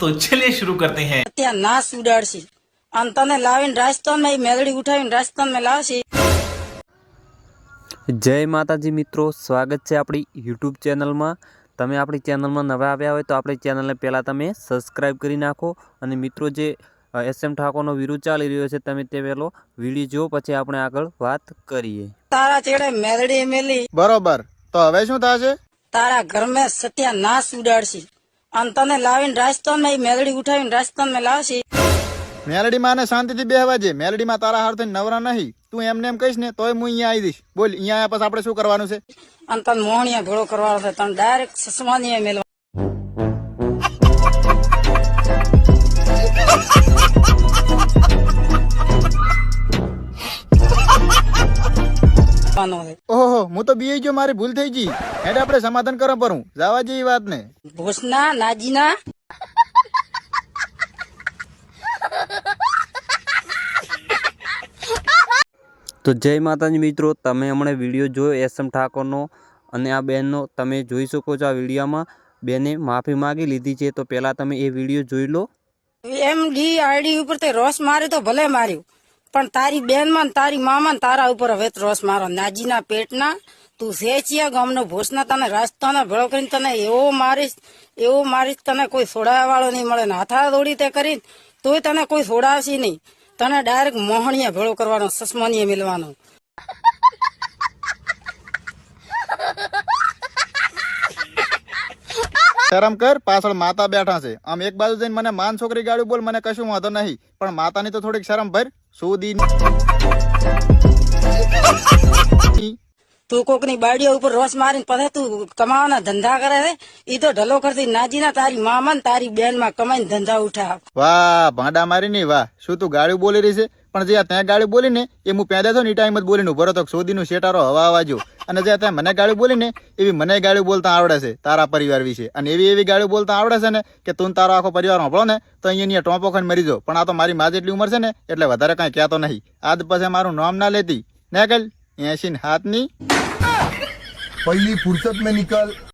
तो चलिए शुरू करते हैं। ત્યાં નાશ ઉડાડશે અને તને લાવીને રાજસ્થાનમાં મેલડી ઉઠાવીને રાજસ્થાનમાં લાવશે। જય માતાજી મિત્રો, સ્વાગત છે આપણી યુટ્યુબ ચેનલમાં। તમે આપણી ચેનલમાં નવા આવ્યા હોય તો આપણી ચેનલને પહેલાં તમે સબસ્ક્રાઈબ કરી નાખો। અને મિત્રો જે SM ઠાકોરનો વિરોધ ચાલી રહ્યો છે તમે તે પહેલો વિડીયો જુઓ, પછી આપણે આગળ વાત કરીએ। તારા ચેડે મેલડી મેલી બરોબર, તો હવે શું થશે? તારા ઘરમાં સત્યાનાશ ઉડાડશે અને તને લાવીને રાજસ્થાનમાં મેલડી ઉઠાવીને રાજસ્થાનમાં લાવશે। મેલડી માં ને શાંતિથી બેહવા જે। મેલડી માં તારા હાર થઈને નવરા નહીં। તું એમને એમ કહીશ ને તોય હું અહીંયા આવી દઈશ। બોલ, અહીંયા આવ્યા પછી આપણે શું કરવાનું છે? અને તને મોહણીયા ભેળો કરવાનો છે, તને ડાયરેક્ટ સસમાનીએ મેલવાનો છે। ઓહો, હું તો બીએ ગયો, મારી ભૂલ થઈ ગઈ। એટલે આપણે સમાધાન કરવા પર હું જવા જેવી વાત ને। ભૂસના નાજીના તો જય માતાજી મિત્રો, તમે હમણાં વિડીયો જોયો SM ઠાકોરનો અને આ બેનનો, તમે જોઈ શકો છો। આ વિડીયોમાં બેને માફી માગી લીધી છે, તો પહેલાં તમે એ વિડીયો જોઈ લો। MD આઈડી ઉપર તે રોષ માર્યો તો ભલે માર્યું, પણ તારી બેનમાં ને તારી મામા ને તારા ઉપર હવે રોષ મારો। નાજીના પેટના તું સેચિયા ગામનો ભોસના તને રાજસ્થાન ભેળો કરીને તને એવો મારીશ તને કોઈ છોડાવવા વાળો નહીં મળે ને હાથા દોડી તે કરીને તોય તને કોઈ છોડાવશે નહીં। તને ડાયરેક્ટ મોહણીયા ભેળો કરવાનો, સસમાનીએ મિલવાનો। શરમ કર, પાછળ માતા બેઠા છે। આમ એક બાજુ જઈને મને માન છોકરી ગાડું બોલ, મને કશું વાંધો નહીં, પણ માતાની તો થોડીક શરમ ભર। સુધી તું કોકની બાડીઓ ઉપર રોષ મારીને પછી તું કમાવાના ધંધા કરે છે, ઈ તો ઢલો કરતી નાજીના તારી મામા ને તારી બેન માં કમાઈને ધંધા ઉઠાવ। વાહ ભાંડા મારી ની વાહ, શું તું ગાડી બોલી રહી છે? પણ જે ત્યાં ગાડી બોલી ને એ હું પેદા થયો ને એ ટાઈમ જ બોલીને ઉભો હતો, સોદીનું શેટારો હવા આવાજો। અને જે ત્યાં મને ગાડી બોલી ને એવી મને ગાડી બોલતા આવડે છે તારા પરિવાર વિશે, અને એવી ગાડી બોલતા આવડે છે ને કે તું તારો આખો પરિવાર સાંભળો ને તો અહીંયા ટોપો ખાઈને મરી જાઓ। પણ આ તો મારી મા જેટલી ઉંમર છે ને એટલે વધારે કઈ કહેતો નહીં। આજ પછી મારું નામ ના લેતી ને કલ 80 હાથની पहली फुर्सत में निकल।